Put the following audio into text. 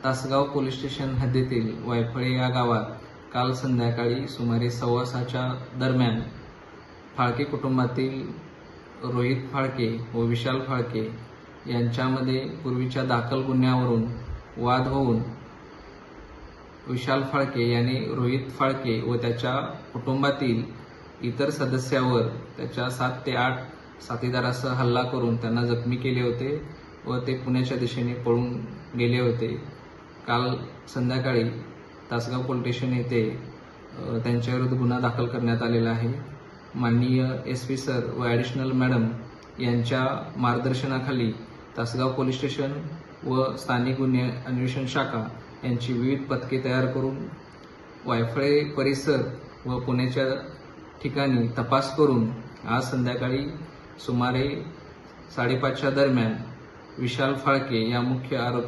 Tasgaon police station हद्दीतील वायफळे या गावात काल संध्याकाळी सुमारे 6:15च्या दरम्यान फाळके कुटुंबातील रोहित फाळके व विशाल फाळके यांच्यामध्ये पूर्वीच्या दाखल गुन्ह्यावरून वाद होऊन विशाल फाळके यांनी रोहित फाळके व त्याच्या कुटुंबातील इतर सदस्यावर त्याच्या 7 ते 8 साथीदारासह हल्ला करून त्यांना जखमी केले होते व ते पुण्याच्या दिशेने पळून गेले होते। काल संध्याकाळी तासगाव पोलीस स्टेशन येथे त्यांच्याविरुद्ध गुन्हा दाखल करण्यात आलेला आहे। माननीय SP सर व ॲडिशनल मॅडम यांच्या मार्गदर्शनाखाली तासगाव पोलीस स्टेशन व स्थानिक गुन्हे अन्वेषण शाखा यांची विविध पथके तयार करून वायफळे परिसर व पुण्याच्या ठिकाणी तपास करून आज संध्याकाळी सुमारे 5:30च्या दरम्यान विशाल फाळके या मुख्य आरोपी